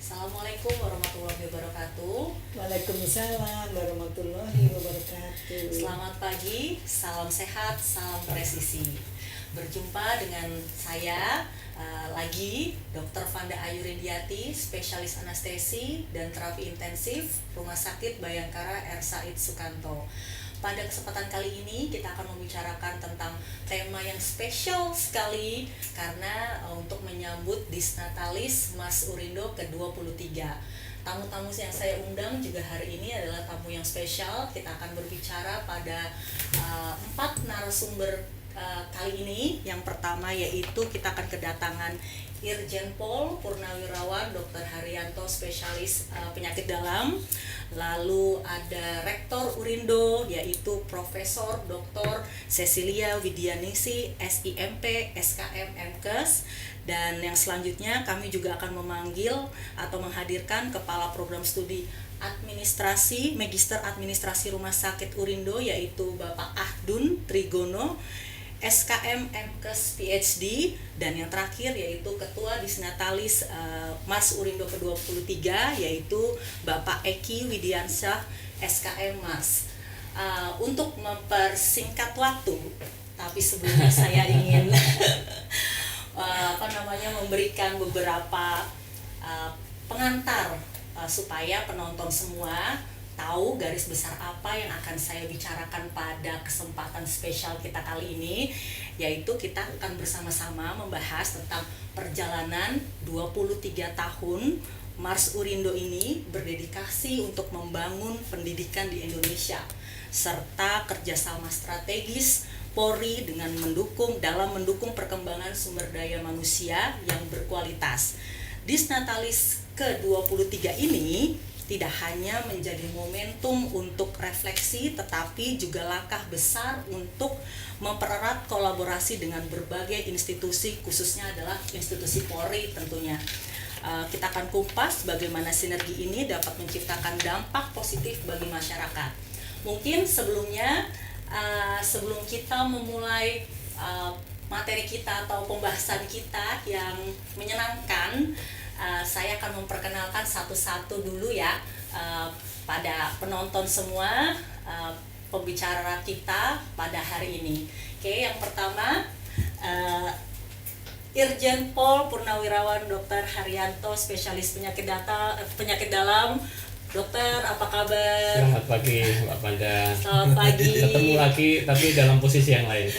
Assalamualaikum warahmatullahi wabarakatuh. Waalaikumsalam warahmatullahi wabarakatuh. Selamat pagi, salam sehat, salam presisi. Berjumpa dengan saya lagi Dr. Vanda Ayu Rindiati, spesialis anestesi dan terapi intensif Rumah Sakit Bayangkara R. Said Sukanto. Pada kesempatan kali ini kita akan membicarakan tentang tema yang spesial sekali karena untuk menyambut Disnatalis Mas Urindo ke-23. Tamu-tamu yang saya undang juga hari ini adalah tamu yang spesial. Kita akan berbicara pada 4 narasumber kali ini. Yang pertama yaitu kita akan kedatangan Irjen Pol Purnawirawan Dr. Haryanto, spesialis penyakit dalam. Lalu ada Rektor Urindo yaitu Profesor Dr. Cecilia Widianingsih, SIMP, SKM, MKes. Dan yang selanjutnya kami juga akan memanggil atau menghadirkan Kepala Program Studi Administrasi, Magister Administrasi Rumah Sakit Urindo yaitu Bapak Ahdun Trigono, SKM, MKes, PhD. Dan yang terakhir yaitu Ketua Disnatalis Mas Urindo ke-23 yaitu Bapak Eki Widiansyah, SKM Mas. Untuk mempersingkat waktu, tapi sebelumnya saya ingin memberikan beberapa pengantar supaya penonton semua tahu garis besar apa yang akan saya bicarakan pada kesempatan spesial kita kali ini, yaitu kita akan bersama-sama membahas tentang perjalanan 23 tahun Mars Urindo ini berdedikasi untuk membangun pendidikan di Indonesia serta kerjasama strategis Polri dengan mendukung perkembangan sumber daya manusia yang berkualitas. Disnatalis ke-23 ini tidak hanya menjadi momentum untuk refleksi, tetapi juga langkah besar untuk mempererat kolaborasi dengan berbagai institusi, khususnya adalah institusi Polri tentunya. Kita akan kumpas bagaimana sinergi ini dapat menciptakan dampak positif bagi masyarakat. Mungkin sebelumnya, sebelum kita memulai materi kita atau pembahasan kita yang menyenangkan, saya akan memperkenalkan satu-satu dulu ya pada penonton semua pembicara kita pada hari ini. Oke, yang pertama Irjen Pol Purnawirawan Dr. Haryanto, spesialis penyakit dalam. Dokter, apa kabar? Selamat pagi, Mbak Vanda. Selamat pagi. Ketemu lagi, tapi dalam posisi yang lain.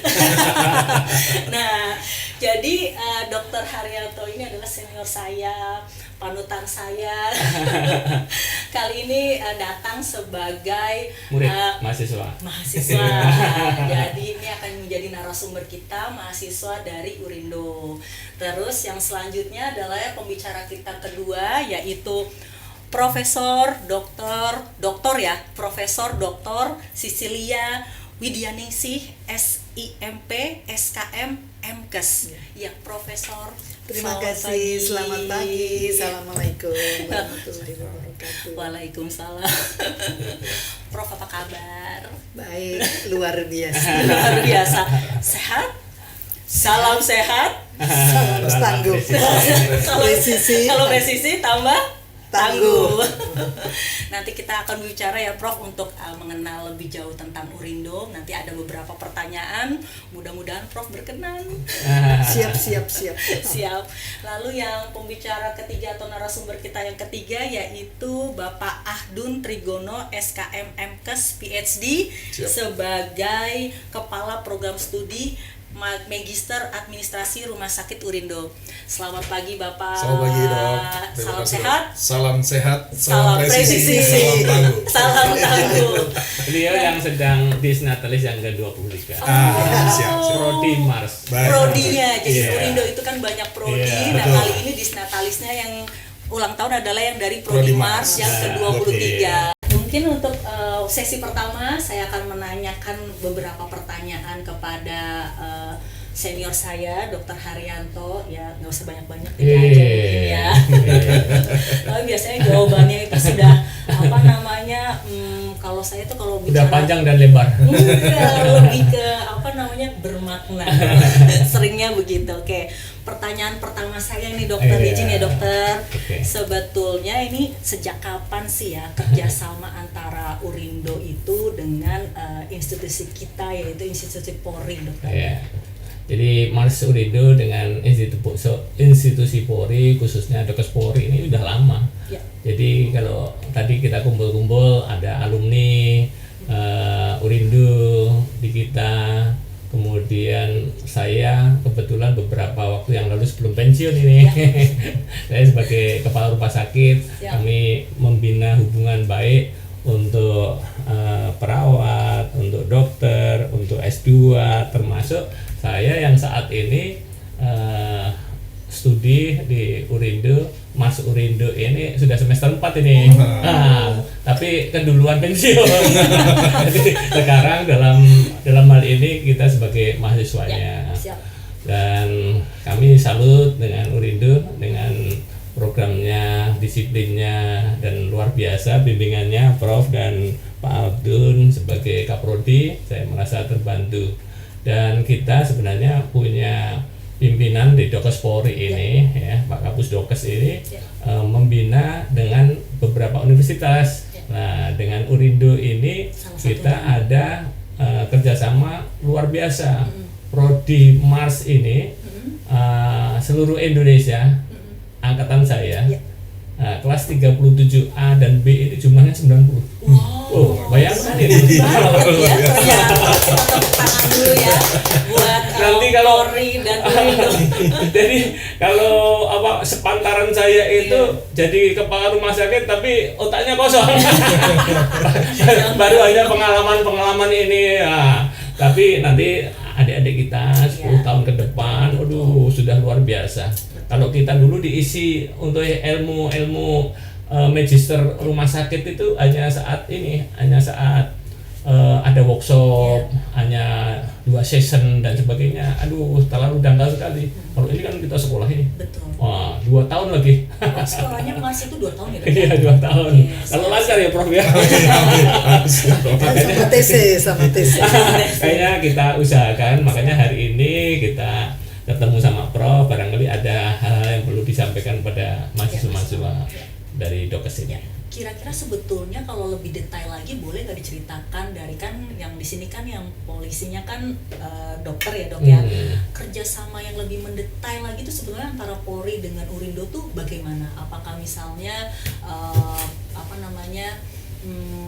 Nah, jadi Dokter Haryanto ini adalah senior saya, panutan saya. Kali ini datang sebagai murid, mahasiswa. Jadi ini akan menjadi narasumber kita, mahasiswa dari Urindo. Terus yang selanjutnya adalah pembicara kita kedua yaitu Profesor Dr. Cecilia Widianingsih, SIMP, SKM, MKes. Ya, Profesor. Terima kasih. Selamat pagi. Assalamualaikum warahmatullahi wabarakatuh. Waalaikumsalam. Prof, apa kabar? Baik, luar biasa. Luar biasa. Sehat? Salam sehat. Harus tangguh. Kalau presisi tambah tangguh. Nanti kita akan bicara ya Prof untuk mengenal lebih jauh tentang Urindo. Nanti ada beberapa pertanyaan, mudah-mudahan Prof berkenan. Siap. Siap. Lalu yang pembicara ketiga atau narasumber kita yang ketiga yaitu Bapak Ahdun Trigono, SKM, MKes, PhD. Siap. Sebagai Kepala Program Studi Magister Administrasi Rumah Sakit Urindo. Selamat pagi Bapak. Selamat pagi Dok. Salam sehat. Salam sehat. Salam presisi. Salam tangguh. Beliau yang sedang Disnatalis yang ke-23. Siap. Prodi Mars. Prodinya. Jadi Urindo itu kan banyak prodi. Nah, betul. kali ini Disnatalisnya yang ulang tahun adalah yang dari Prodi Mars yang ke-23. Mungkin untuk sesi pertama saya akan menanyakan beberapa pertanyaan kepada senior saya, Dr. Haryanto. Ya, nggak usah banyak-banyak, tiga aja mungkin ya. Tapi biasanya jawabannya itu sudah namanya kalau saya tuh kalau Udah bicara panjang dan lebar. lebih ke apa namanya bermakna. Seringnya begitu. Oke, pertanyaan pertama saya nih dokter, Iya. izin ya dokter. Oke. Sebetulnya ini sejak kapan sih ya kerjasama antara Urindo itu dengan institusi kita yaitu institusi Polri dokter? Ya. Jadi Mars Urindo dengan institusi Polri khususnya Dokes Polri ini udah lama. Ya. Jadi kalau tadi kita kumpul-kumpul ada alumni Urindo di kita, kemudian saya kebetulan beberapa waktu yang lalu sebelum pensiun ini saya sebagai kepala rumah sakit kami membina hubungan baik untuk perawat, untuk dokter, untuk S2 termasuk saya yang saat ini studi di Urindo, masuk Urindo ini sudah semester 4 ini. Tapi keduluan pensiun. Jadi sekarang dalam hal ini kita sebagai mahasiswanya. Siap. Dan kami salut dengan Urindo dengan programnya, disiplinnya dan luar biasa bimbingannya Prof dan Pak Abdun sebagai Kaprodi, saya merasa terbantu. Dan kita sebenarnya punya pimpinan di Dokes Polri ini ya, Pak Kapus Dokes ini membina dengan beberapa universitas. Nah, dengan Urindo ini kita ada kerjasama luar biasa. Prodi Mars ini seluruh Indonesia angkatan saya kelas 37A dan B ini jumlahnya 90. Oh, bayangkan ini. Ya, tepuk tangan dulu ya buat Nanti kalau Polri dan Urindo. jadi kalau sepantaran saya itu jadi kepala rumah sakit tapi otaknya kosong. Baru aja pengalaman ini ya. Tapi nanti adik-adik kita 10 tahun ke depan, waduh sudah luar biasa. Kalau kita dulu diisi untuk ilmu magister rumah sakit itu hanya saat ada workshop, hanya 2 session dan sebagainya. Aduh, terlalu dangkal sekali. Kalau ini kan kita sekolah ini. Betul. Wah, 2 tahun lagi. Oh, sekolahnya masih itu 2 tahun ya? Iya, 2 tahun. Kalau lancar ya Prof ya. Sama TC. Kayaknya kita usahakan, makanya hari ini kita ketemu sama Prof, barangkali ada hal-hal yang perlu disampaikan pada mahasiswa-mahasiswa dari Dokes ini. Kira-kira sebetulnya kalau lebih detail lagi boleh nggak diceritakan dari kan yang di sini kan yang polisinya kan dokter ya dok ya, kerjasama yang lebih mendetail lagi itu sebenarnya antara Polri dengan Urindo tuh bagaimana? Apakah misalnya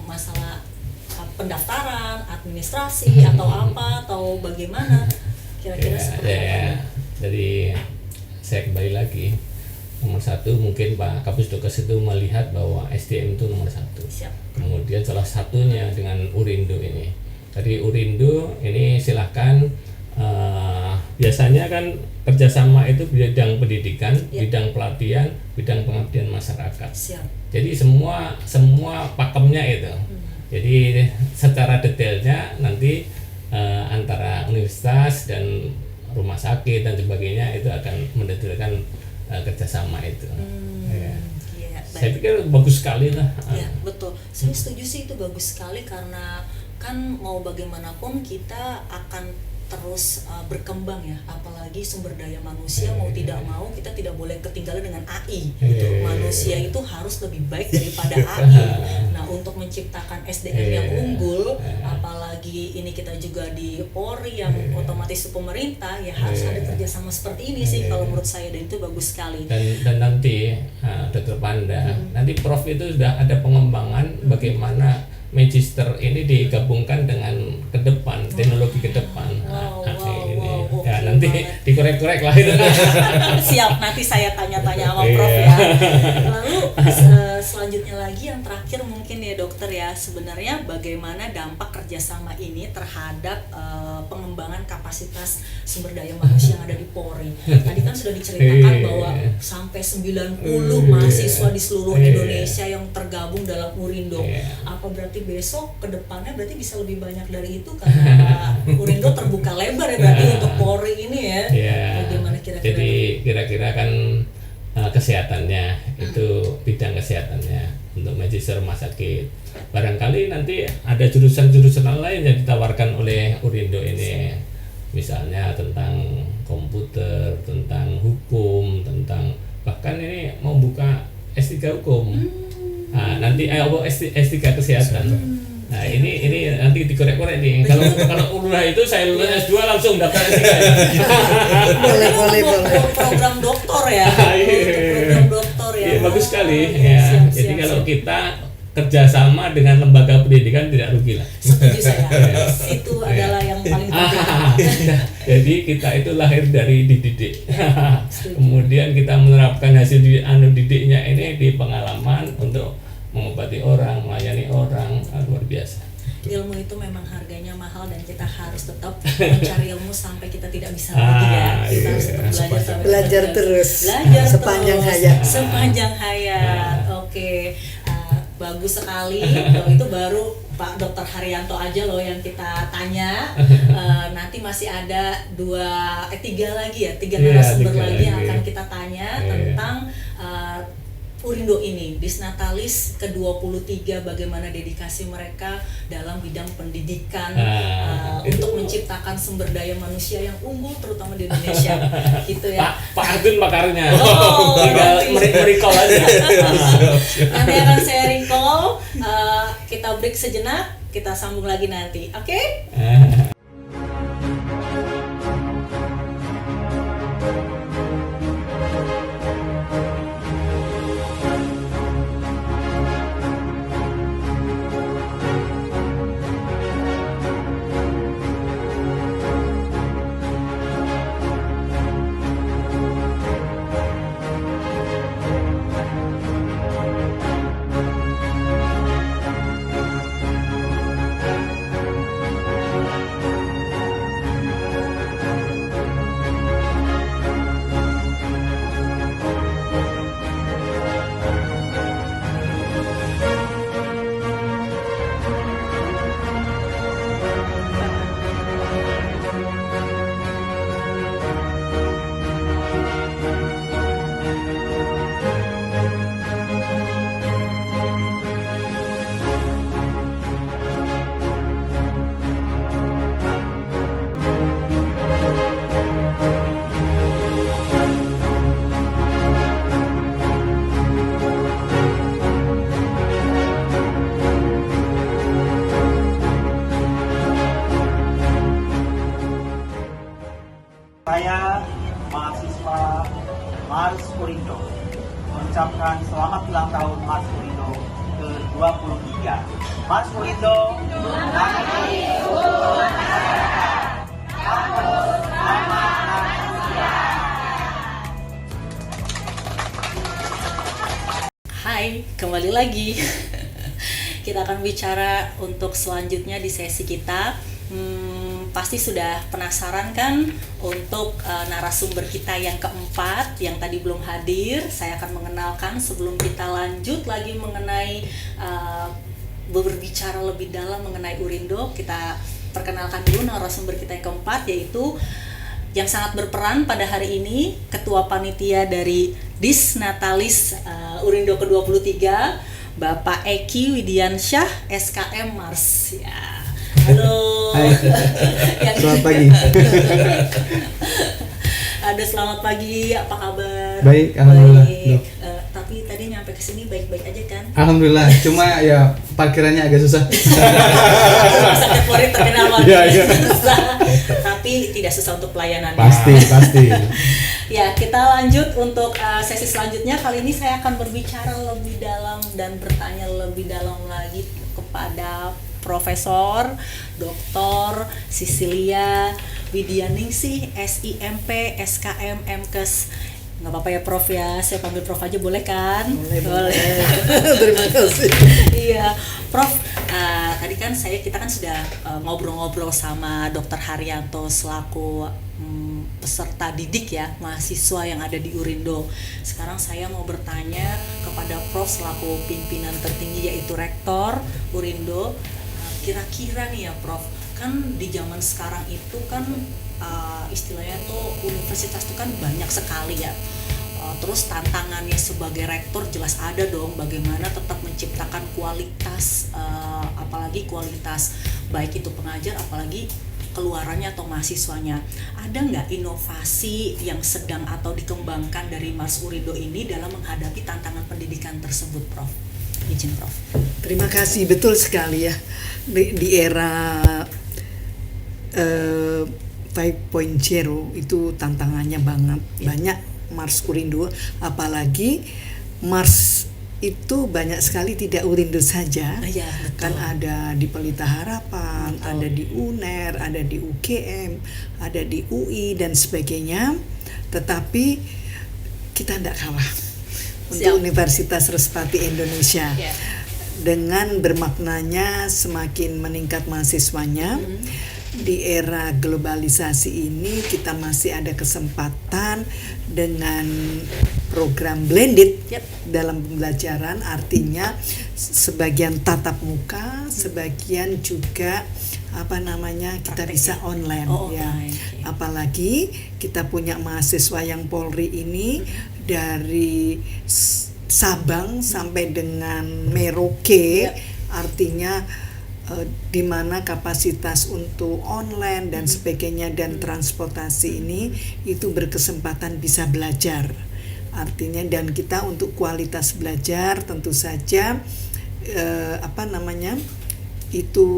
masalah pendaftaran, administrasi atau apa atau bagaimana? Kira-kira seperti apa? Jadi saya kembali lagi. Nomor 1 mungkin Pak Kapus Dokes itu melihat bahwa SDM itu nomor 1. Siap. Kemudian salah satunya dengan Urindo ini. Tadi Urindo ini silahkan biasanya kan kerjasama itu bidang pendidikan, bidang pelatihan, bidang pengabdian masyarakat. Siap. Jadi semua pakemnya itu. Jadi secara detailnya nanti antara universitas dan rumah sakit dan sebagainya itu akan mendetailkan kerjasama itu. Iya, saya pikir bagus sekali lah. Ya, betul. Saya setuju sih itu bagus sekali karena kan mau bagaimanapun kita akan terus berkembang ya, apalagi sumber daya manusia mau tidak mau kita tidak boleh ketinggalan dengan AI. Manusia itu harus lebih baik daripada AI. Nah, untuk menciptakan SDM yang unggul, apalagi ini kita juga di Polri yang otomatis pemerintah ya harus ada kerjasama seperti ini sih kalau menurut saya, dan itu bagus sekali. Dan nanti Dr. Panda, nanti Prof itu sudah ada pengembangan bagaimana magister ini digabungkan dengan ke depan, teknologi ke depan. Nanti dikorek-korek lah itu. Siap, nanti saya tanya-tanya sama Prof ya. Lalu selanjutnya lagi yang terakhir mungkin ya dokter ya, sebenarnya bagaimana dampak kerjasama ini terhadap pengembangan kapasitas sumber daya manusia yang ada di Polri. Tadi kan sudah diceritakan bahwa sampai 90 mahasiswa di seluruh Indonesia yang tergabung dalam Urindo. Apa berarti besok ke depannya berarti bisa lebih banyak dari itu karena Urindo terbuka lebar ya berarti untuk Polri ini ya. Bagaimana kira-kira? Jadi kira-kira kan kesehatannya itu bidang kesehatannya. untuk magister rumah sakit. Barangkali nanti ada jurusan-jurusan lain yang ditawarkan oleh Urindo ini, misalnya tentang komputer, tentang hukum, tentang bahkan ini mau buka S3 hukum. Nah, nanti S3 kesehatan. Nah, ini nanti dikorek-korek nih. Kalau udah itu saya lulus S2 langsung daftar S3. Boleh. Program doktor ya. Program doktor ya. Iya, bagus sekali Iya, ya. siap, Jadi siap, kalau siap. kita kerjasama dengan lembaga pendidikan tidak rugi lah. Setuju saya. Itu adalah yang paling penting. Jadi kita itu lahir dari dididik. Kemudian kita menerapkan hasil didiknya ini di pengalaman untuk mengobati orang, melayani orang, luar biasa. Ilmu itu memang harganya mahal dan kita harus tetap mencari ilmu sampai kita tidak bisa lagi ya. Kita harus tetap belajar sampai Belajar kita- terus. Belajar Sepanjang terus. hayat. Sepanjang hayat. Oke. Bagus sekali. Loh, itu baru Pak Dr. Haryanto aja loh yang kita tanya. Nanti masih ada tiga lagi ya, tiga Iya, narasumber tiga lagi yang lagi. akan kita tanya Iya. tentang Urindo ini, Disnatalis ke-23, bagaimana dedikasi mereka dalam bidang pendidikan Itu. untuk menciptakan sumber daya manusia yang unggul terutama di Indonesia gitu ya. Pak Ardun pakarnya. Oh, Tinggal nanti. merecall aja. Nanti akan saya recall, kita break sejenak, kita sambung lagi nanti. Oke? Saya, mahasiswa Mars Urindo, mengucapkan selamat ulang tahun Mars Urindo ke-23. Mars Urindo, Hai, kembali lagi. Kita akan bicara untuk selanjutnya di sesi kita. Pasti sudah penasaran kan untuk narasumber kita yang keempat yang tadi belum hadir. Saya akan mengenalkan sebelum kita lanjut lagi mengenai berbicara lebih dalam mengenai Urindo. Kita perkenalkan dulu narasumber kita yang keempat, yaitu yang sangat berperan pada hari ini, Ketua Panitia dari Disnatalis Urindo ke-23, Bapak Eki Widiansyah, SKM Mars. Ya. Halo. Hai. Selamat pagi. Aduh, selamat pagi. Apa kabar? Baik, alhamdulillah, Baik. Dok. Tapi tadi nyampe ke sini baik-baik aja kan? Alhamdulillah, cuma ya parkirannya agak susah. Rumah sakit Polri terkenal banget. Iya, iya. Susah. Tapi tidak susah untuk pelayanannya. Pasti. Ya, kita lanjut untuk sesi selanjutnya. Kali ini saya akan berbicara lebih dalam dan bertanya lebih dalam lagi kepada Profesor Dr. Sisilia Widianingsih, SIMP, SKM, MKes. Nggak apa-apa ya Prof ya, saya panggil Prof aja boleh kan? Boleh. Terima kasih. Iya, Prof. Tadi kan kita kan sudah ngobrol-ngobrol sama Dr. Haryanto selaku peserta didik ya, mahasiswa yang ada di Urindo. Sekarang saya mau bertanya kepada Prof selaku pimpinan tertinggi yaitu Rektor Urindo. Kira-kira nih ya Prof, kan di zaman sekarang itu kan istilahnya tuh universitas itu kan banyak sekali ya. terus tantangannya sebagai rektor jelas ada dong, bagaimana tetap menciptakan kualitas, apalagi kualitas baik itu pengajar, apalagi keluarannya atau mahasiswanya. Ada nggak inovasi yang sedang atau dikembangkan dari Mars Urindo ini dalam menghadapi tantangan pendidikan tersebut, Prof? Izin, Prof. Terima kasih, betul sekali ya. Di era 5.0 itu tantangannya banget, banyak Mars Urindo, apalagi Mars itu banyak sekali tidak Urindo saja, Ya, betul. kan ada di Pelita Harapan, Betul. ada di UNER, ada di UGM, ada di UI dan sebagainya. Tetapi kita tidak kalah untuk Siap. Universitas Respati Indonesia. Ya. Dengan bermaknanya semakin meningkat mahasiswanya. Di era globalisasi ini kita masih ada kesempatan dengan program blended Yep. dalam pembelajaran, artinya sebagian tatap muka, sebagian juga kita Praktek bisa ya? online Oh, ya. online, oke. Apalagi kita punya mahasiswa yang Polri ini dari Sabang sampai dengan Merauke, Ya. artinya di mana kapasitas untuk online dan sebagainya dan transportasi ini itu berkesempatan bisa belajar, artinya, dan kita untuk kualitas belajar tentu saja itu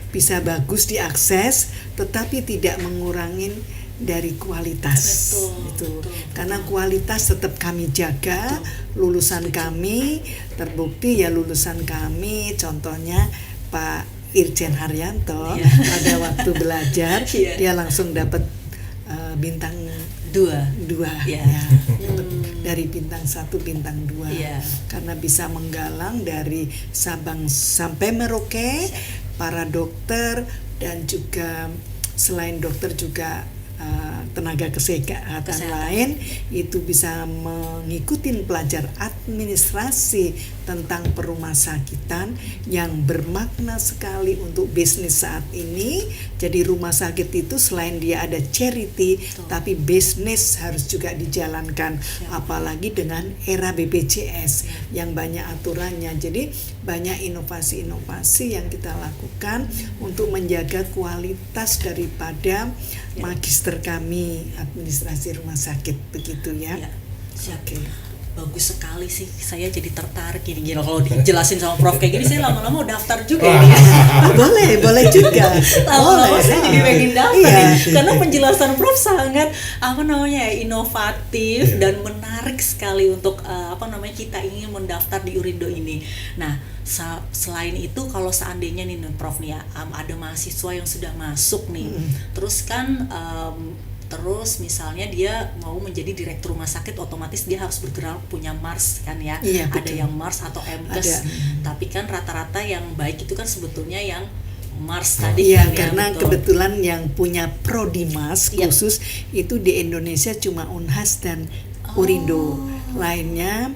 bisa bagus diakses tetapi tidak mengurangin dari kualitas. Betul, betul. Karena kualitas tetap kami jaga. Lulusan kami terbukti ya, lulusan kami contohnya Pak Irjen Haryanto, Iya. pada waktu belajar Iya. dia langsung dapat bintang 2 Iya. ya. Dari bintang 1 bintang 2 Iya. karena bisa menggalang dari Sabang sampai Merauke para dokter dan juga selain dokter juga tenaga kesehatan lain itu bisa mengikuti pelajar administrasi tentang perumasakitan yang bermakna sekali untuk bisnis saat ini. Jadi rumah sakit itu selain dia ada charity, tapi bisnis harus juga dijalankan, apalagi dengan era BPJS yang banyak aturannya. Jadi banyak inovasi-inovasi yang kita lakukan untuk menjaga kualitas daripada magister kami administrasi rumah sakit, begitu ya. Ya, siap. Oke. Bagus sekali sih, saya jadi tertarik gini kalau dijelasin sama Prof kayak gini, saya lama-lama mau daftar juga ini. boleh juga. Lama-lama saya jadi pengen daftar Iya. nih. Karena penjelasan Prof sangat inovatif dan menarik sekali untuk kita ingin mendaftar di Urindo ini. Nah, selain itu kalau seandainya nih Prof nih ya, ada mahasiswa yang sudah masuk nih, terus kan terus misalnya dia mau menjadi direktur rumah sakit, otomatis dia harus bergerak punya Mars kan ya. Iya, ada betul. yang Mars atau MKes. Ada. Tapi kan rata-rata yang baik itu kan sebetulnya yang Mars tadi Iya, kan ya, karena betul. kebetulan yang punya prodi Mas Iya. khusus itu di Indonesia cuma Unhas dan Urindo. Lainnya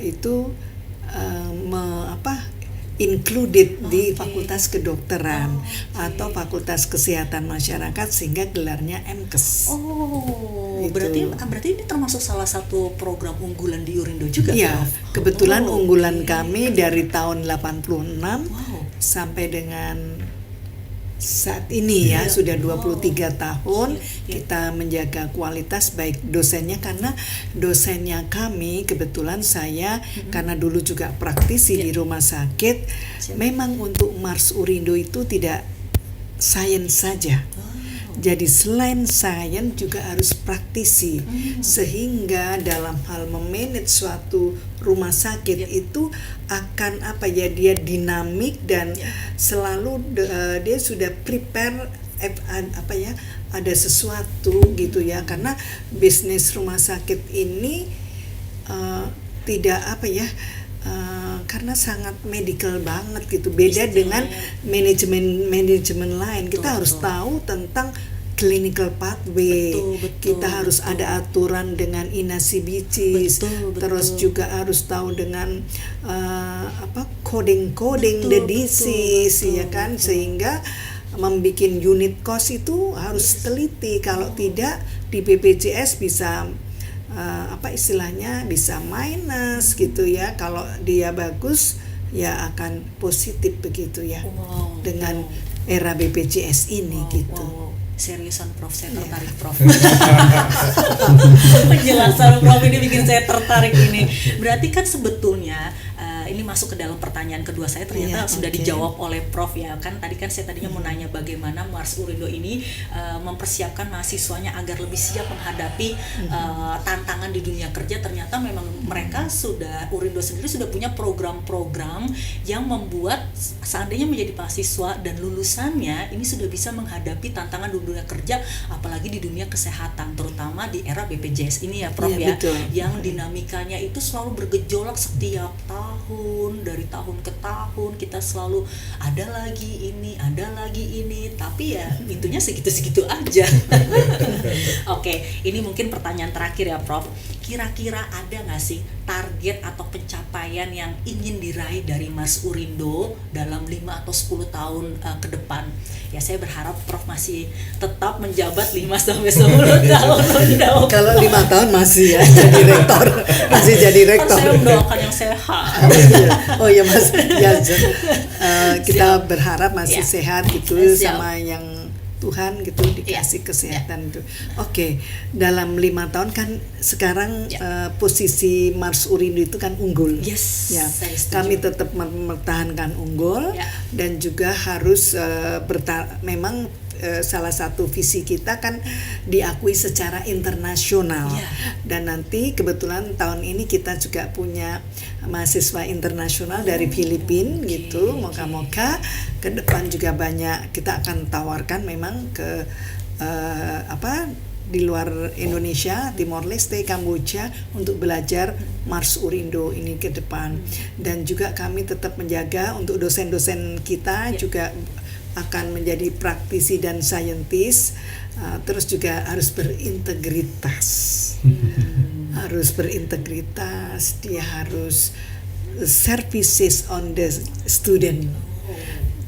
itu included di Oke. Fakultas Kedokteran atau Fakultas Kesehatan Masyarakat sehingga gelarnya MKes. Oh, Gitu. berarti ini termasuk salah satu program unggulan di Urindo juga, Iya, Prof? kebetulan Oh, unggulan oke. kami dari tahun 86 Wow. sampai dengan saat ini ya, Iya. sudah 23 tahun Iya. kita menjaga kualitas baik dosennya, karena dosennya kami kebetulan saya karena dulu juga praktisi di rumah sakit. Memang untuk Mars Urindo itu tidak sains saja. Jadi selain sains juga harus praktisi, sehingga dalam hal memanage suatu rumah sakit itu akan dia dinamik dan selalu dia sudah prepare ada sesuatu gitu ya, karena bisnis rumah sakit ini tidak karena sangat medical banget gitu, beda dengan manajemen lain. Kita harus tahu tentang clinical pathway. Betul, Kita harus ada aturan dengan INASIBICIS. Betul. Terus juga harus tahu dengan coding the disease, ya kan, sehingga membuat unit cost itu harus teliti. Kalau tidak di BPJS bisa apa istilahnya bisa minus gitu ya. Kalau dia bagus ya akan positif begitu ya. Wow. Dengan era BPJS ini gitu. Wow. Seriusan Prof, saya Iya. tertarik Prof. Penjelasan Prof ini bikin saya tertarik ini. Berarti kan sebetulnya ini masuk ke dalam pertanyaan kedua saya, ternyata Iya, sudah oke. dijawab oleh Prof ya. Kan tadi kan saya tadinya mau nanya bagaimana Mars Urindo ini mempersiapkan mahasiswanya agar lebih siap menghadapi tantangan di dunia kerja. Ternyata memang mereka sudah, Urindo sendiri sudah punya program-program yang membuat seandainya menjadi mahasiswa dan lulusannya ini sudah bisa menghadapi tantangan di dunia kerja, apalagi di dunia kesehatan, terutama di era BPJS ini ya Prof Iya, ya, betul. yang dinamikanya itu selalu bergejolak setiap tahun, dari tahun ke tahun kita selalu ada lagi ini, tapi ya intinya segitu-segitu aja. Oke, ini mungkin pertanyaan terakhir ya Prof. Kira-kira ada nggak sih target atau pencapaian yang ingin diraih dari Mars Urindo dalam 5 atau 10 tahun ke depan? Ya saya berharap Prof masih tetap menjabat 5 sampai 10 tahun. Kalau 5 tahun masih ya jadi rektor, masih jadi Kan rektor. saya mendoakan yang sehat. Oh ya Mas, ya, kita berharap masih Ya. sehat gitu Siap. sama yang Tuhan gitu dikasih kesehatan itu. Oke, dalam 5 tahun kan sekarang Ya. posisi Mars Urindo itu kan unggul. Yes, Ya, saya setuju. kami tetap mempertahankan unggul Ya. dan juga harus memang salah satu visi kita kan diakui secara internasional. Ya. Dan nanti kebetulan tahun ini kita juga punya mahasiswa internasional dari Filipina gitu. Moga-moga ke depan juga banyak kita akan tawarkan memang ke di luar Indonesia, Timor Leste, Kamboja untuk belajar Mars Urindo ini ke depan. Dan juga kami tetap menjaga untuk dosen-dosen kita juga akan menjadi praktisi dan saintis, terus juga harus berintegritas. Harus berintegritas, dia harus services on the student.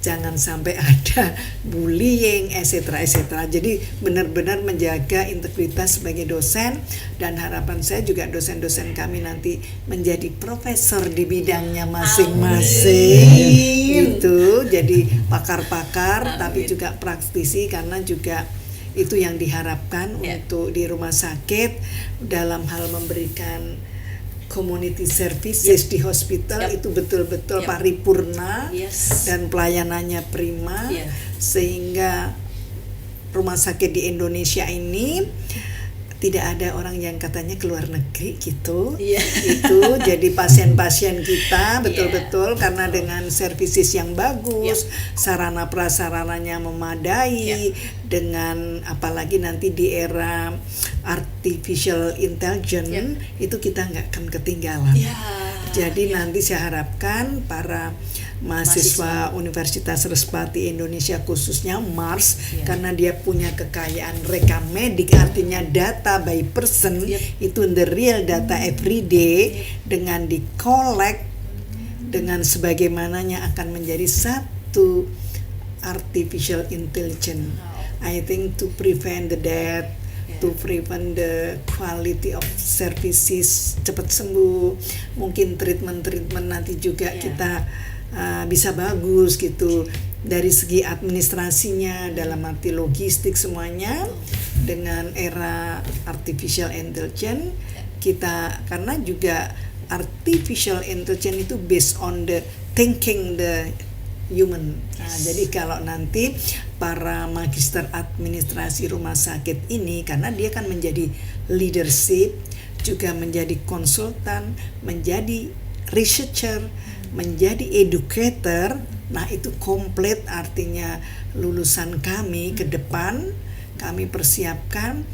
Jangan sampai ada bullying, etc. Jadi benar-benar menjaga integritas sebagai dosen, dan harapan saya juga dosen-dosen kami nanti menjadi profesor di bidangnya masing-masing. Gitu. Jadi pakar-pakar tapi juga praktisi, karena juga itu yang diharapkan untuk di rumah sakit dalam hal memberikan community services di hospital itu betul-betul paripurna dan pelayanannya prima, sehingga rumah sakit di Indonesia ini tidak ada orang yang katanya keluar negeri gitu. Itu jadi pasien-pasien kita betul-betul karena dengan services yang bagus, sarana prasarananya memadai, dengan apalagi nanti di era artificial intelligence itu kita nggak akan ketinggalan. Jadi nanti saya harapkan para mahasiswa Universitas Respati Indonesia, khususnya Mars, karena dia punya kekayaan rekam medik, artinya data by person, itu the real data every day, dengan di collect dengan sebagaimananya akan menjadi satu artificial intelligence. I think to prevent the death, to prevent the quality of services, cepat sembuh, mungkin treatment nanti juga kita bisa bagus gitu dari segi administrasinya, dalam arti logistik semuanya. Dengan era artificial intelligence kita, karena juga artificial intelligence itu based on the thinking the human. Jadi kalau nanti para magister administrasi rumah sakit ini, karena dia kan menjadi leadership, juga menjadi konsultan, menjadi researcher, menjadi educator, nah itu komplit, artinya lulusan kami ke depan kami persiapkan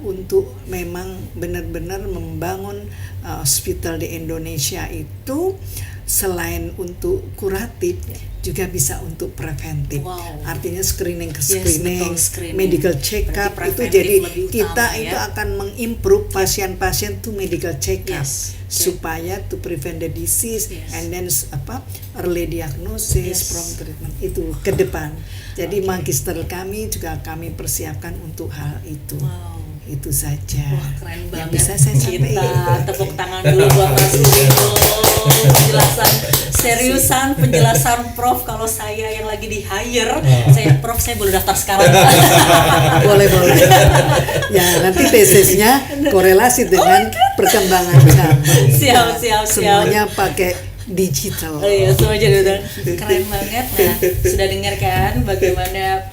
untuk memang benar-benar membangun hospital di Indonesia itu selain untuk kuratif juga bisa untuk preventif. Artinya screening, medical check up itu, jadi kita itu akan mengimprove pasien-pasien to medical check up supaya to prevent the disease and then early diagnosis, prompt treatment itu ke depan. Jadi magister kami juga kami persiapkan untuk hal itu. itu saja Wah, keren yang banget. bisa saya Kita sampaikan. tepuk tangan dulu buat Mas Urindo. Penjelasan seriusan, penjelasan Prof. Kalau saya yang lagi di hire, Prof saya boleh daftar sekarang. Boleh. Ya, nanti tesisnya korelasi dengan perkembangan zaman. Siap. Semuanya pakai digital. Oh iya, semua jadi udah keren banget. Nah, sudah dengar kan bagaimana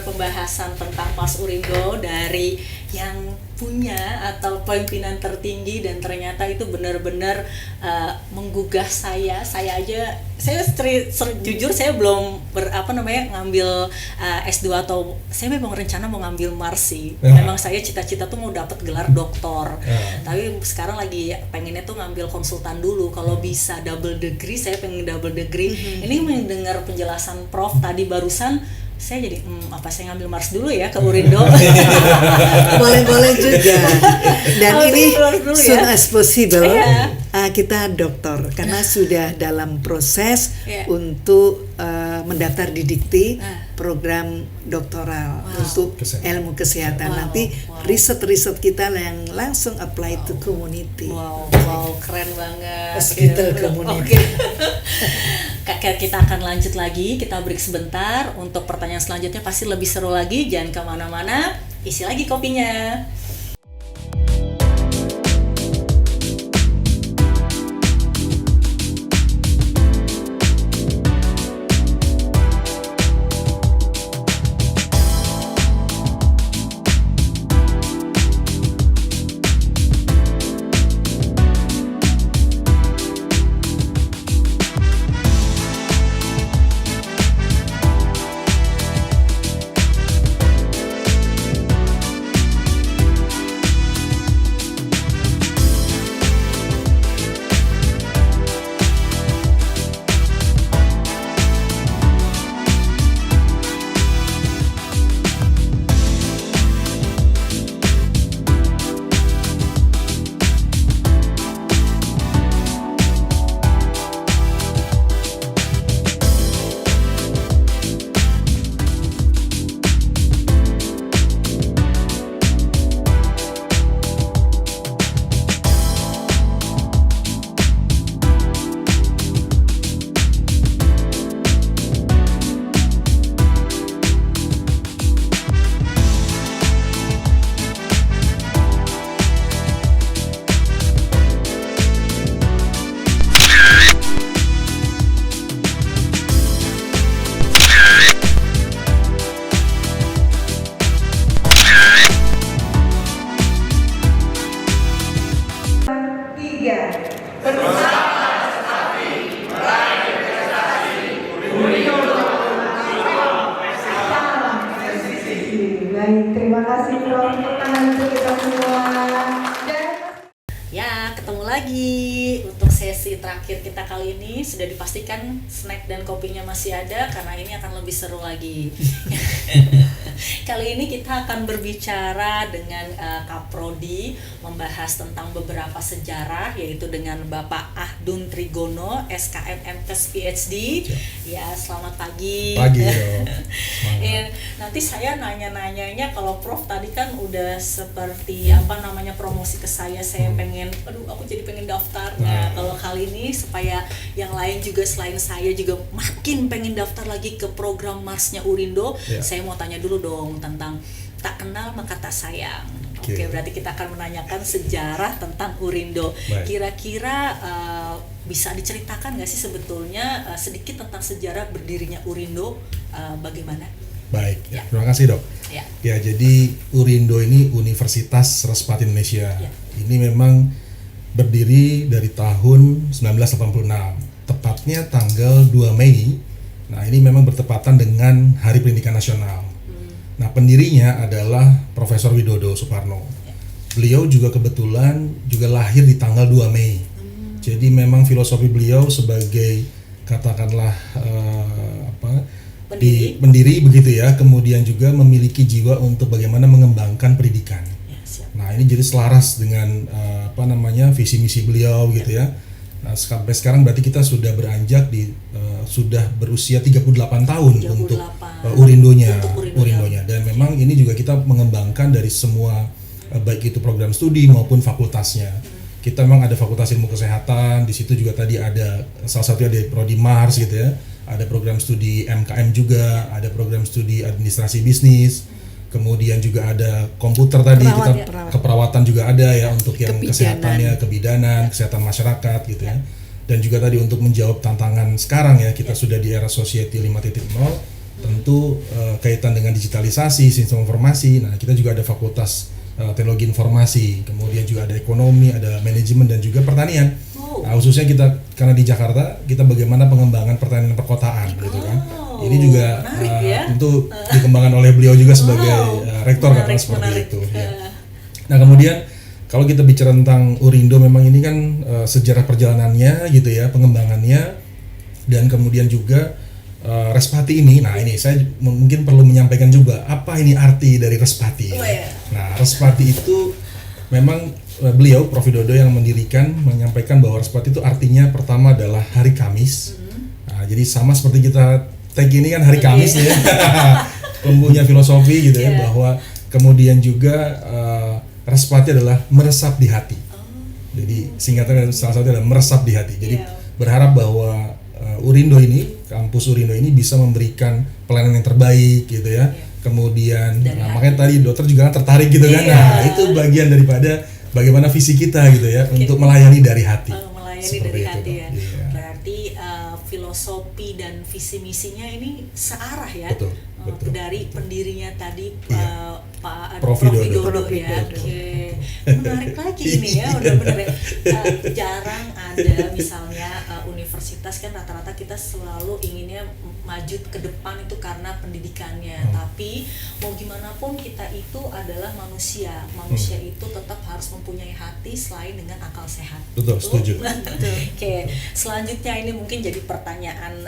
pembahasan tentang Mas Urindo dari yang punya atau pimpinan tertinggi, dan ternyata itu benar-benar menggugah saya aja. Saya jujur saya belum ngambil S2, atau saya memang rencana mau ngambil Mars sih. Memang saya cita-cita tuh mau dapat gelar doktor. Tapi sekarang lagi pengennya tuh ngambil konsultan dulu. Kalau bisa double degree, saya pengen double degree. Ini mendengar penjelasan Prof tadi barusan, saya jadi saya ngambil Mars dulu ya ke Urindo. Boleh juga. Dan ini Dulu ya. soon as possible Iya. kita dokter karena sudah dalam proses Iya. untuk mendaftar di Dikti program doktoral untuk Kesehatan. ilmu kesehatan. Wow. Nanti riset kita yang langsung apply to community. Wow, keren banget. Hospital Oke. community. Kita akan lanjut lagi, kita break sebentar. Untuk pertanyaan selanjutnya pasti lebih seru lagi. Jangan kemana-mana, isi lagi kopinya. Baik, terima kasih Prof. Tepuk tangan untuk kita semua. Ya, ketemu lagi untuk sesi terakhir kita kali ini. Sudah dipastikan snack dan kopinya masih ada, karena ini akan lebih seru lagi. Kali ini kita akan berbicara dengan Kaprodi, membahas tentang beberapa sejarah, yaitu dengan Bapak Ahdun Trigono, SKM MTes PhD. Ya, selamat pagi. Pagi dong. Nanti saya nanya-nanyanya, kalau Prof tadi kan udah seperti promosi ke saya pengen, aku jadi pengen daftar. Nah, kalau kali ini supaya yang lain juga selain saya juga makin pengen daftar lagi ke program Marsnya Urindo, saya mau tanya dulu dong tentang tak kenal maka tak sayang. Oke, berarti kita akan menanyakan sejarah tentang Urindo. Baik. Kira-kira bisa diceritakan nggak sih sebetulnya sedikit tentang sejarah berdirinya Urindo, bagaimana? Baik, terima kasih dok. Ya, jadi Urindo ini Universitas Respati Indonesia. Ini memang berdiri dari tahun 1986, tepatnya tanggal 2 Mei. Nah, ini memang bertepatan dengan Hari Pendidikan Nasional. Nah, pendirinya adalah Profesor Widodo Suparno. Beliau juga kebetulan juga lahir di tanggal 2 Mei. Jadi memang filosofi beliau sebagai katakanlah pendiri begitu ya, kemudian juga memiliki jiwa untuk bagaimana mengembangkan pendidikan. Nah, ini jadi selaras dengan visi misi beliau gitu ya. Nah, sampai sekarang berarti kita sudah beranjak di sudah berusia 38 tahun untuk Urindonya. Dan memang ini juga kita mengembangkan dari semua baik itu program studi maupun fakultasnya. Kita memang ada Fakultas Ilmu Kesehatan, di situ juga tadi ada salah satunya ada Prodi Mars gitu ya. Ada program studi MKM juga, ada program studi administrasi bisnis. Kemudian juga ada komputer tadi, keperawatan juga ada ya untuk yang kesehatannya, kebidanan, kesehatan masyarakat gitu ya. Dan juga tadi untuk menjawab tantangan sekarang ya, kita sudah di era Society 5.0, tentu kaitan dengan digitalisasi, sistem informasi. Nah, kita juga ada Fakultas Teknologi Informasi, kemudian juga ada ekonomi, ada manajemen dan juga pertanian. Nah, khususnya kita karena di Jakarta, kita bagaimana pengembangan pertanian perkotaan gitu kan. Ini juga tentu dikembangkan oleh beliau juga sebagai rektor katanya seperti itu. Ya. Nah, kemudian kalau kita bicara tentang Urindo, memang ini kan sejarah perjalanannya gitu ya, pengembangannya, dan kemudian juga Respati ini. Nah, ini saya mungkin perlu menyampaikan juga apa ini arti dari Respati. Nah, Respati itu memang beliau Prof. Widodo yang menyampaikan bahwa Respati itu artinya pertama adalah hari Kamis. Nah, jadi sama seperti kita tag ini kan hari Kamis ya. Mempunyai filosofi gitu ya, bahwa kemudian juga Respati adalah meresap di hati. Jadi singkatnya salah satunya adalah meresap di hati. Jadi berharap bahwa Urindo ini, kampus Urindo ini bisa memberikan pelayanan yang terbaik gitu ya. Kemudian makanya tadi dokter juga kan tertarik gitu kan. Nah, itu bagian daripada bagaimana visi kita gitu ya, untuk melayani dari hati. Melayani seperti dari itu, hati ya. Iya. Berarti filosofi dan visi misinya ini searah ya. Betul. Dari pendirinya tadi Pak Prof. Widodo ya. Oke. Menarik lagi ini ya, benar-benar ya. Jarang ada misalnya universitas kan rata-rata kita selalu inginnya maju ke depan itu karena pendidikannya. Tapi mau gimana pun kita itu adalah manusia. Manusia itu tetap harus mempunyai hati selain dengan akal sehat. Betul, setuju. Oke. Selanjutnya ini mungkin jadi pertanyaan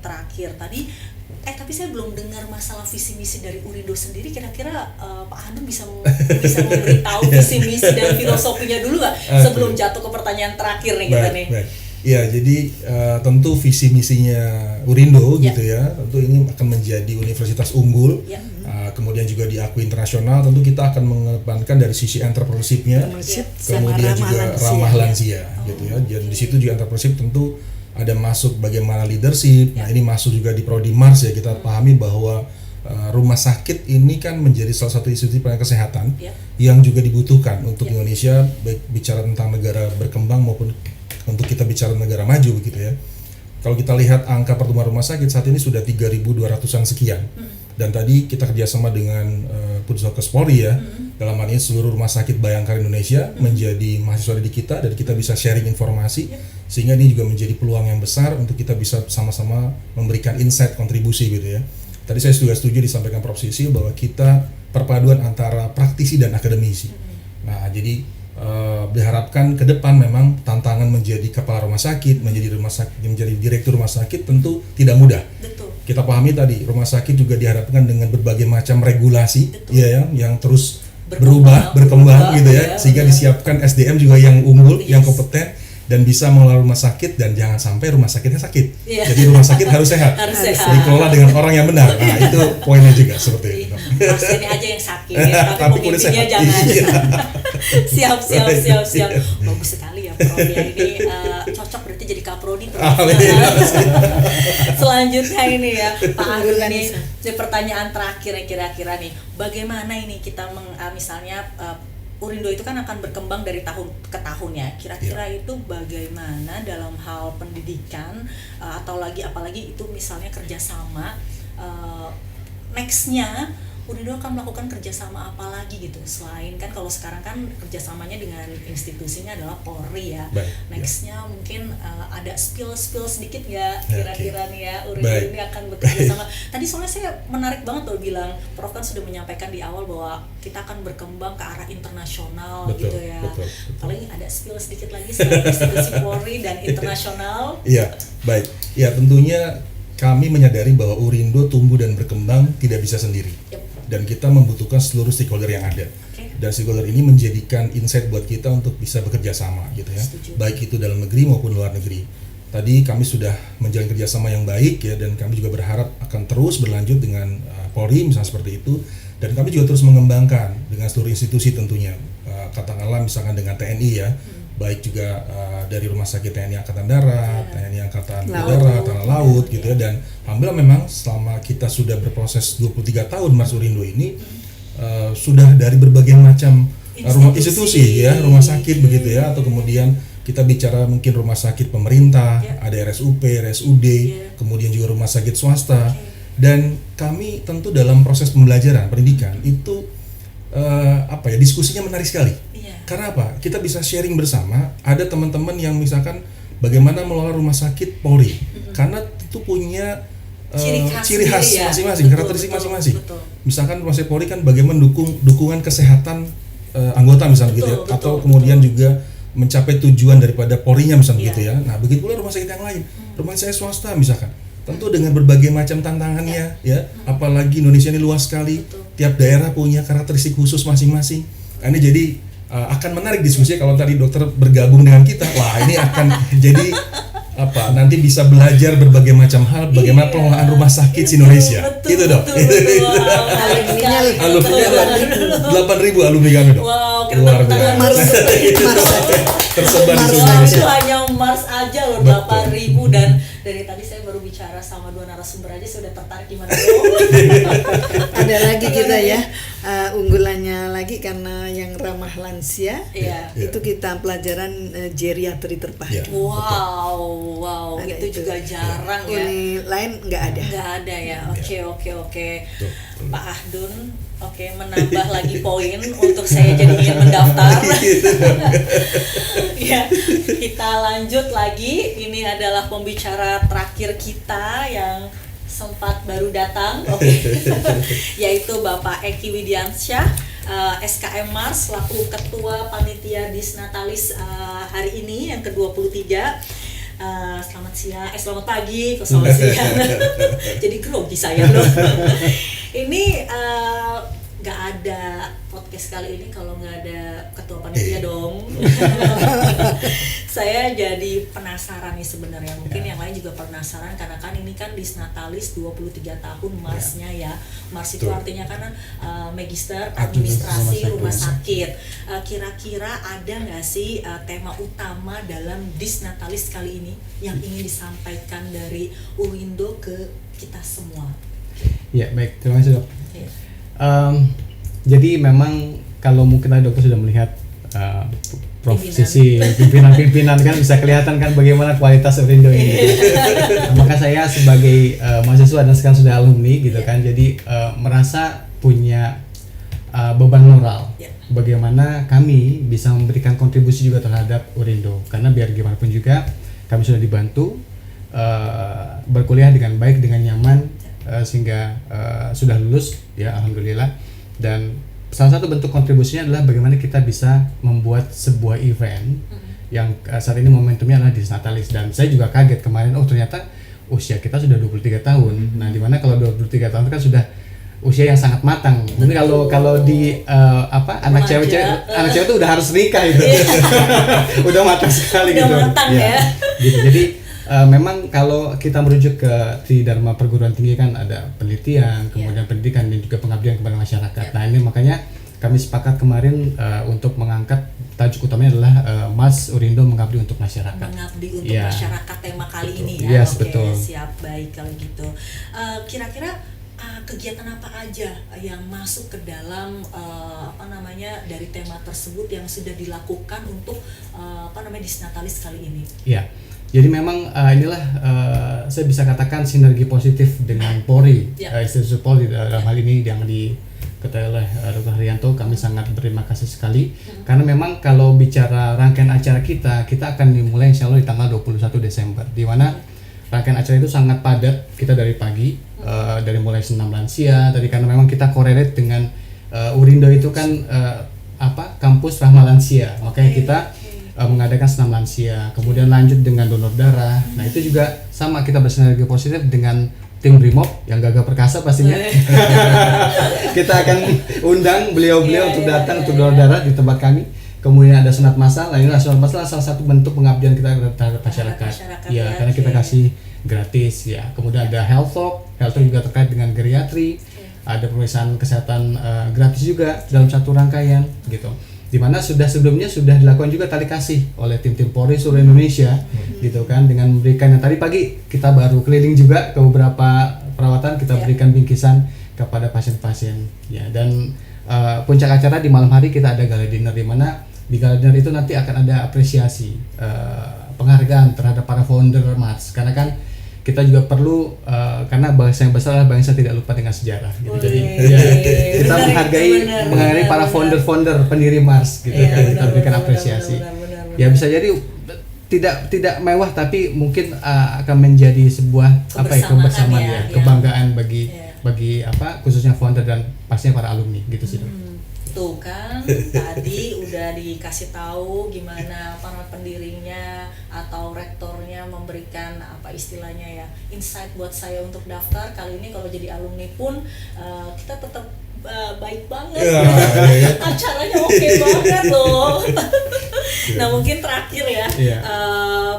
terakhir tadi. Tapi saya belum dengar masalah visi misi dari Urindo sendiri. Kira-kira Pak Hanum bisa memberitahu visi misi dan filosofinya dulu nggak sebelum jatuh ke pertanyaan terakhir nih kita nih. Baik. Ya, jadi tentu visi misinya Urindo gitu ya. Tentu ini akan menjadi universitas unggul. Kemudian juga diakui internasional. Tentu kita akan mengedepankan dari sisi entrepreneurship-nya, kemudian juga ramah lansia gitu ya. Dan di situ juga entrepreneurship tentu ada masuk bagaimana leadership. Nah, ini masuk juga di Prodi Mars ya. Kita pahami bahwa rumah sakit ini kan menjadi salah satu institusi pelayanan kesehatan yang juga dibutuhkan untuk Indonesia, baik bicara tentang negara berkembang maupun untuk kita bicara negara maju begitu ya. Kalau kita lihat angka pertumbuhan rumah sakit saat ini sudah 3.200-an sekian. Dan tadi kita kerjasama dengan Puskesmas Polri ya. Dalam hal ini seluruh rumah sakit Bayangkara Indonesia menjadi mahasiswa didik kita, dan kita bisa sharing informasi, sehingga ini juga menjadi peluang yang besar untuk kita bisa sama-sama memberikan insight, kontribusi gitu ya. Tadi saya juga setuju disampaikan Prof. Sisil bahwa kita perpaduan antara praktisi dan akademisi. Nah, jadi diharapkan ke depan memang tantangan menjadi kepala rumah sakit, menjadi direktur rumah sakit tentu tidak mudah. Betul. Kita pahami tadi rumah sakit juga diharapkan dengan berbagai macam regulasi ya, yang terus berkembang gitu ya, sehingga disiapkan SDM juga yang unggul, yang kompeten dan bisa mengelola rumah sakit, dan jangan sampai rumah sakitnya sakit. Jadi rumah sakit harus sehat. Dikelola dengan orang yang benar. Nah, itu poinnya juga seperti itu. Pasiennya aja yang sakit ya, tapi pemimpinnya jangan. Siap. Bagus sekali ya Prof ya, ini cocok berarti jadi Kaprodi. Selanjutnya ini ya Pak Hanum, ini pertanyaan terakhir ya, kira-kira nih bagaimana ini kita misalnya Urindo itu kan akan berkembang dari tahun ke tahun ya. Kira-kira itu bagaimana dalam hal pendidikan atau apalagi itu misalnya kerjasama nextnya Urindo akan melakukan kerjasama apa lagi gitu, selain kan kalau sekarang kan kerjasamanya dengan institusinya adalah Polri ya. Nextnya mungkin ada spill sedikit nggak kira-kira nih ya Urindo ini akan bekerja sama. Tadi soalnya saya menarik banget loh bilang Prof kan sudah menyampaikan di awal bahwa kita akan berkembang ke arah internasional gitu ya. Paling ada spill sedikit lagi soal institusi Polri dan internasional. Iya, baik. Ya, tentunya kami menyadari bahwa Urindo tumbuh dan berkembang tidak bisa sendiri. Dan kita membutuhkan seluruh stakeholder yang ada. Dan stakeholder ini menjadikan insight buat kita untuk bisa bekerja sama gitu ya. Baik itu dalam negeri maupun luar negeri. tadi kami sudah menjalin kerjasama yang baik ya, dan kami juga berharap akan terus berlanjut dengan Polri misalnya seperti itu, dan kami juga terus mengembangkan dengan seluruh institusi tentunya, katakanlah misalkan dengan TNI ya, baik juga dari Rumah Sakit TNI Angkatan Darat, TNI Angkatan Udara, Angkatan Laut gitu ya, dan alhamdulillah memang selama kita sudah berproses 23 tahun Mars Urindo ini sudah dari berbagai macam rumah institusi ya, rumah sakit begitu ya, atau kemudian kita bicara mungkin rumah sakit pemerintah, ada RSUP, RSUD, kemudian juga rumah sakit swasta, dan kami tentu dalam proses pembelajaran pendidikan itu diskusinya menarik sekali. Karena apa? Kita bisa sharing bersama. Ada teman-teman yang misalkan bagaimana mengelola rumah sakit Polri, karena itu punya ciri khas masing-masing, karakteristik masing-masing. Misalkan rumah sakit Polri kan bagaimana dukungan kesehatan anggota misalnya gitu ya, atau kemudian juga mencapai tujuan daripada Polri-nya misalnya gitu ya. Nah, begitu pula rumah sakit yang lain, rumah sakit swasta misalkan, tentu dengan berbagai macam tantangannya ya, apalagi Indonesia ini luas sekali, tiap daerah punya karakteristik khusus masing-masing. Nah, ini jadi akan menarik diskusinya kalau tadi dokter bergabung dengan kita. Wah, ini akan jadi nanti bisa belajar berbagai macam hal bagaimana pengelolaan rumah sakit di Indonesia. Itu dok. Alumni 8.000 alumni kami dok. Wow, luar biasa. Tersebar di seluruh Indonesia. Hanya Mars aja loh 8.000, dan dari tadi saya baru bicara sama 2 narasumber aja sudah tertarik gimana dong. Ada lagi kita ya, unggulannya lagi karena yang ramah lansia, itu kita pelajaran geriatri terpadu. Wow, itu juga jarang ya. Uni lain nggak ada. Nggak ada ya. Oke. Pak Ahdun, menambah lagi poin untuk saya jadi ingin mendaftar. Ya, kita lanjut lagi. Ini adalah pembicara terakhir kita yang sempat baru datang, yaitu Bapak Eki Widiansyah, SKM Mars selaku Ketua Panitia Disnatalis hari ini yang ke-23. Selamat pagi, selamat siang. Jadi grogi saya loh. Ini nggak ada podcast kali ini kalau nggak ada ketua panitia dong. Saya jadi penasaran nih sebenarnya, mungkin yang lain juga penasaran karena kan ini kan Disnatalis 23 tahun Marsnya ya. Mars itu artinya kan Magister Administrasi Rumah Sakit. Kira-kira ada nggak sih tema utama dalam Disnatalis kali ini yang ingin disampaikan dari Urindo ke kita semua? Ya, baik, terima kasih dok. Jadi memang kalau mungkin tadi dokter sudah melihat sisi pimpinan-pimpinan kan bisa kelihatan kan bagaimana kualitas Urindo ini. Maka saya sebagai mahasiswa dan sekarang sudah alumni gitu kan, jadi merasa punya beban moral. Bagaimana kami bisa memberikan kontribusi juga terhadap Urindo, karena biar gimana pun juga kami sudah dibantu berkuliah dengan baik, dengan nyaman, sehingga sudah lulus ya alhamdulillah. Dan salah satu bentuk kontribusinya adalah bagaimana kita bisa membuat sebuah event yang saat ini momentumnya adalah Disnatalis. Dan saya juga kaget kemarin, ternyata usia kita sudah 23 tahun. Nah, dimana kalau 23 tahun kan sudah usia yang sangat matang. Mungkin kalau di anak cewek itu udah harus nikah itu. Udah matang sekali udah gitu. Matang ya. Gitu. Jadi memang kalau kita merujuk ke Tridharma Perguruan Tinggi kan ada penelitian, kemudian pendidikan dan juga pengabdian kepada masyarakat. Nah, ini makanya kami sepakat kemarin untuk mengangkat tajuk utamanya adalah Mars Urindo Mengabdi untuk Masyarakat. Mengabdi untuk masyarakat tema kali ini ya. Yes, betul. Siap, baik kalau gitu. Kira-kira kegiatan apa aja yang masuk ke dalam dari tema tersebut yang sudah dilakukan untuk Disnatalis kali ini? Ya. Jadi memang inilah saya bisa katakan sinergi positif dengan Polri, institusi Polri dalam hal ini yang diketuai oleh Dr. Haryanto. Kami sangat berterima kasih sekali karena memang kalau bicara rangkaian acara kita akan dimulai insya Allah di tanggal 21 Desember, di mana rangkaian acara itu sangat padat. Kita dari pagi dari mulai senam lansia tadi, karena memang kita korelate dengan Urindo itu kan kampus ramah lansia, makanya kita mengadakan senam lansia, kemudian lanjut dengan donor darah. Nah, itu juga sama, kita bersinergi positif dengan tim Brimob yang gagah perkasa pastinya. Kita akan undang beliau-beliau untuk datang untuk donor darah di tempat kami. kemudian ada sunat masal. Nah, ini sunat masal salah satu bentuk pengabdian kita terhadap masyarakat. Ya, Karena kita kasih gratis ya. Kemudian ada health talk juga terkait dengan geriatri. Ada pemeriksaan kesehatan gratis juga dalam satu rangkaian gitu. Dimana sebelumnya sudah dilakukan juga tali kasih oleh tim-tim Polri seluruh Indonesia gitu kan, dengan memberikan yang tadi pagi kita baru keliling juga ke beberapa perawatan, kita berikan bingkisan kepada pasien-pasien ya. Dan puncak acara di malam hari kita ada gala dinner, di mana di gala dinner itu nanti akan ada apresiasi penghargaan terhadap para founder Mars, karena kan kita juga perlu karena bangsa yang besar adalah bangsa tidak lupa dengan sejarah gitu. Jadi ya, kita menghargai para founder pendiri Mars gitu kan, kita berikan apresiasi. Ya bisa jadi tidak mewah, tapi mungkin akan menjadi sebuah kebersamaan ya, kebanggaan bagi khususnya founder dan pastinya para alumni gitu sih. Tuh kan tadi udah dikasih tahu gimana para pendirinya atau rektornya memberikan istilahnya ya, insight buat saya untuk daftar. Kali ini kalau jadi alumni pun kita tetap baik banget acaranya oke banget loh. Nah mungkin terakhir ya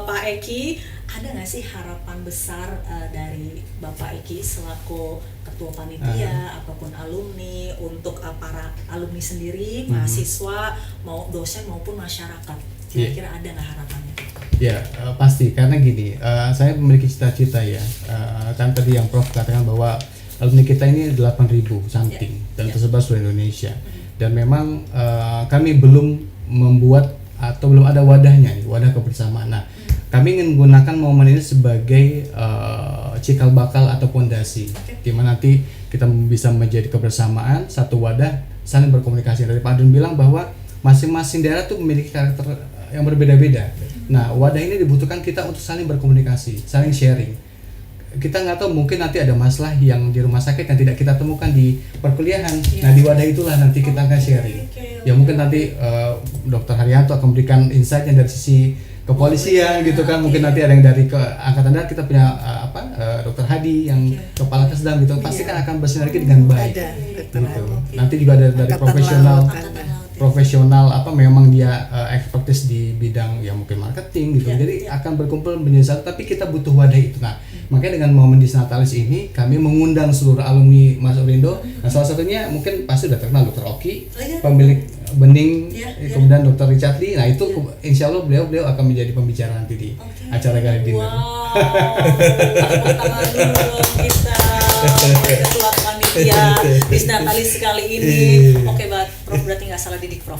Pak Eki, ada nggak sih harapan besar dari Bapak Eki selaku ketua panitia ataupun alumni untuk para alumni sendiri, mahasiswa, mau dosen maupun masyarakat? Kira-kira ada nggak harapannya? Ya pasti, karena gini, saya memiliki cita-cita ya, kan tadi yang Prof katakan bahwa alumni kita ini 8.000 something dan tersebar seluruh Indonesia, dan memang kami belum membuat atau belum ada wadahnya nih, wadah kebersamaan. Nah, kami ingin menggunakan momen ini sebagai cikal bakal atau pondasi, di mana nanti kita bisa menjadi kebersamaan, satu wadah, saling berkomunikasi. Dari Pak Adun bilang bahwa masing-masing daerah tuh memiliki karakter yang berbeda-beda. Nah, wadah ini dibutuhkan kita untuk saling berkomunikasi, saling sharing. Kita nggak tahu, mungkin nanti ada masalah yang di rumah sakit yang tidak kita temukan di perkuliahan. Nah, di wadah itulah nanti kita akan sharing. Ya mungkin nanti Dr. Haryanto akan memberikan insight-nya dari sisi kepolisian gitu kan, mungkin nanti ada yang dari Angkatan Darat, kita punya Dr. Hadi yang kepala Kesdam gitu, pasti kan akan bersinergi dengan baik gitu. Nanti juga ada dari profesional memang dia expertise di bidang ya mungkin marketing gitu, jadi akan berkumpul menjadi satu, tapi kita butuh wadah itu. Nah makanya dengan momen Disnatalis ini kami mengundang seluruh alumni Mars Urindo. Nah salah satunya mungkin pasti udah terkenal Dr. Oki, pemilik Bening, kemudian Dr. Richard Lee. Nah itu insya Allah beliau akan menjadi pembicara nanti di acara gala dinner. Wow, pertama dulu kita ketua panitia Disnatalis kali ini. Oke banget, Prof, berarti nggak salah didik Prof.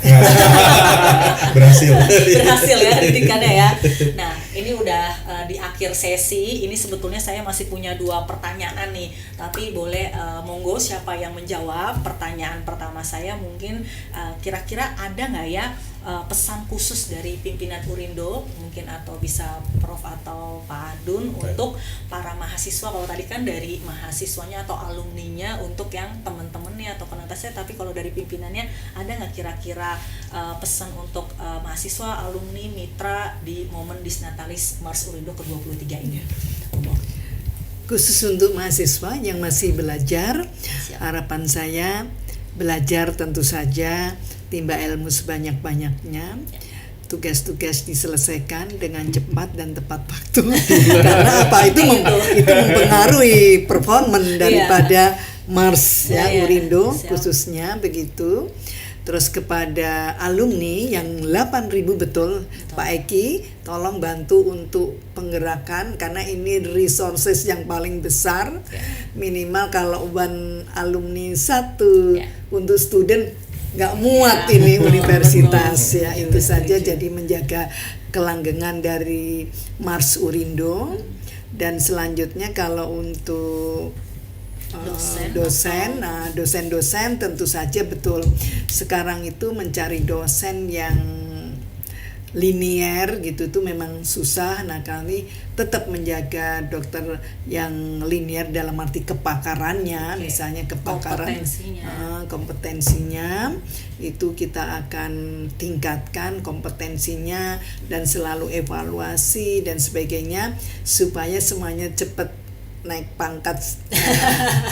Berhasil Ya didikannya ya. Nah ini udah di akhir sesi. Ini sebetulnya saya masih punya 2 pertanyaan nih, tapi boleh monggo siapa yang menjawab. Pertanyaan pertama saya mungkin kira-kira ada nggak ya pesan khusus dari pimpinan Urindo mungkin, atau bisa Prof atau Pak Adun untuk para mahasiswa. Kalau tadi kan dari mahasiswanya atau alumninya untuk yang teman-temannya atau penatasnya, tapi kalau dari pimpinannya ada nggak kira-kira pesan untuk mahasiswa, alumni, mitra di momen Disnatalis Mars Urindo ke-23 ini? Khusus untuk mahasiswa yang masih belajar, harapan saya belajar tentu saja, timba ilmu sebanyak-banyaknya, tugas-tugas diselesaikan dengan cepat dan tepat waktu. Karena itu mempengaruhi performan daripada Mars Urindo khususnya begitu. Terus kepada alumni yang 8.000 betul, Pak Eki, tolong bantu untuk penggerakan karena ini resources yang paling besar. Minimal kalau alumni 1 untuk student nggak muat ini universitas ya. Itu saja, jadi menjaga kelanggengan dari Mars Urindo. Dan selanjutnya kalau untuk dosen tentu saja betul sekarang itu mencari dosen yang linier gitu tuh memang susah. Nah kami tetap menjaga dokter yang linier dalam arti kepakarannya, misalnya kepakaran kompetensinya itu kita akan tingkatkan kompetensinya dan selalu evaluasi dan sebagainya supaya semuanya cepat naik pangkat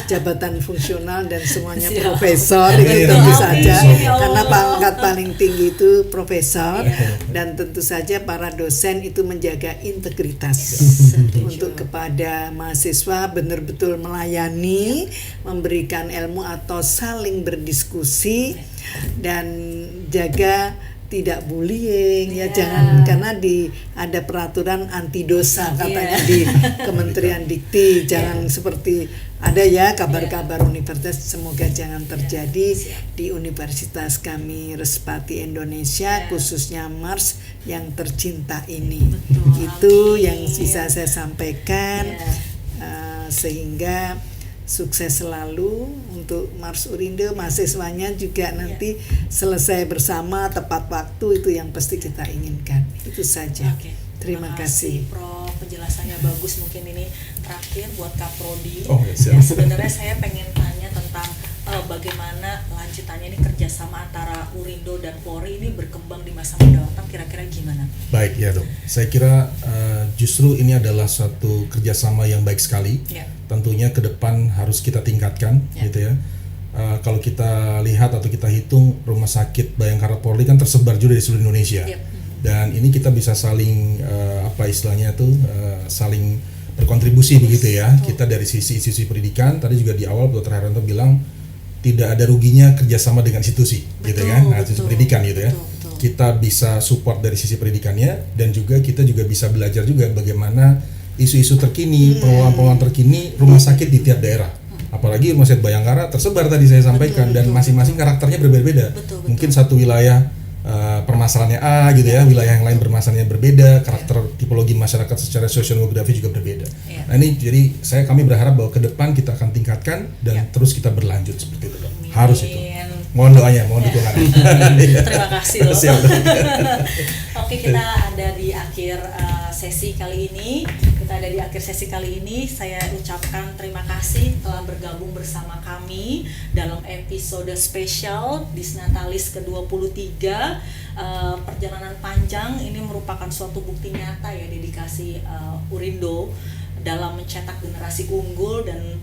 jabatan fungsional dan semuanya Siap. profesor Amin, itu tentu amin, saja amin, ya Allah. karena pangkat paling tinggi itu profesor Iya. dan tentu saja para dosen itu menjaga integritas untuk kepada mahasiswa benar-betul melayani, memberikan ilmu atau saling berdiskusi dan jaga tidak bullying ya, jangan, karena ada peraturan anti dosa katanya di Kementerian Dikti, jangan seperti ada ya kabar-kabar universitas, semoga jangan terjadi di universitas kami Respati Indonesia, khususnya Mars yang tercinta ini. Betul, Itu amin. yang bisa saya sampaikan. Ya. Sehingga sukses selalu untuk Mars Urindo, mahasiswanya juga nanti selesai bersama tepat waktu, itu yang pasti kita inginkan. Itu saja. Oke. Terima kasih. Prof, penjelasannya bagus. Mungkin ini terakhir buat Kak Prodi. Oh, ya, siap. Ya, sebenarnya saya pengen tanya tentang bagaimana lanjutannya ini kerjasama antara Urindo dan Polri ini berkembang di masa mendatang, kira-kira gimana? Baik ya dok, saya kira justru ini adalah suatu kerjasama yang baik sekali. Ya. Tentunya ke depan harus kita tingkatkan, Ya. gitu ya. Kalau kita lihat atau kita hitung, rumah sakit Bayangkara Polri kan tersebar juga di seluruh Indonesia. Yep. Dan ini kita bisa saling saling berkontribusi begitu ya. Kita dari sisi institusi pendidikan, tadi juga di awal Dr. Haryanto bilang tidak ada ruginya kerjasama dengan institusi, gitu Betul, kan? Nah, institusi betul, pendidikan gitu ya. betul. Kita bisa support dari sisi pendidikannya, dan juga kita juga bisa belajar juga bagaimana isu-isu terkini, pengelolaan terkini rumah sakit di tiap daerah. Apalagi rumah sakit Bayangkara tersebar tadi saya sampaikan, dan masing-masing karakternya berbeda-beda. Betul. Mungkin satu wilayah permasalahannya A gitu ya, wilayah yang lain permasalahannya berbeda, karakter tipologi masyarakat secara sosionografi juga berbeda. Ya. Nah ini jadi kami berharap bahwa ke depan kita akan tingkatkan dan terus kita berlanjut seperti itu. Dok. Harus itu. Mohon doanya, mohon dukungannya. Terima kasih loh. Siap, Dok. Oke, kita ada di akhir sesi kali ini. Saya ucapkan terima kasih telah bergabung bersama kami dalam episode spesial Disnatalis ke-23. Perjalanan panjang ini merupakan suatu bukti nyata ya, dedikasi Urindo dalam mencetak generasi unggul dan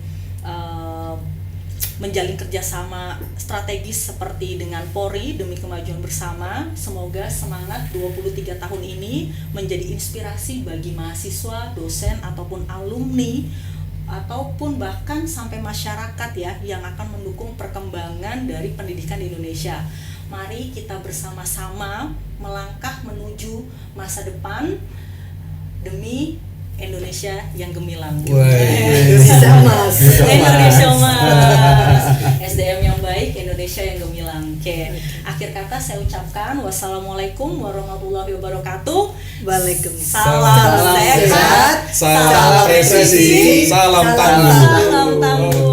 menjalin kerjasama strategis seperti dengan Polri demi kemajuan bersama. Semoga semangat 23 tahun ini menjadi inspirasi bagi mahasiswa, dosen, ataupun alumni, ataupun bahkan sampai masyarakat ya, yang akan mendukung perkembangan dari pendidikan di Indonesia. Mari kita bersama-sama melangkah menuju masa depan demi Indonesia yang gemilang. Indonesia Mas. Indonesia Mas. SDM yang baik, Indonesia yang gemilang. Oke. Akhir kata saya ucapkan wassalamualaikum warahmatullahi wabarakatuh. Waalaikumsalam. Salam sehat, Salam presisi, salam tangguh. Salam tangguh.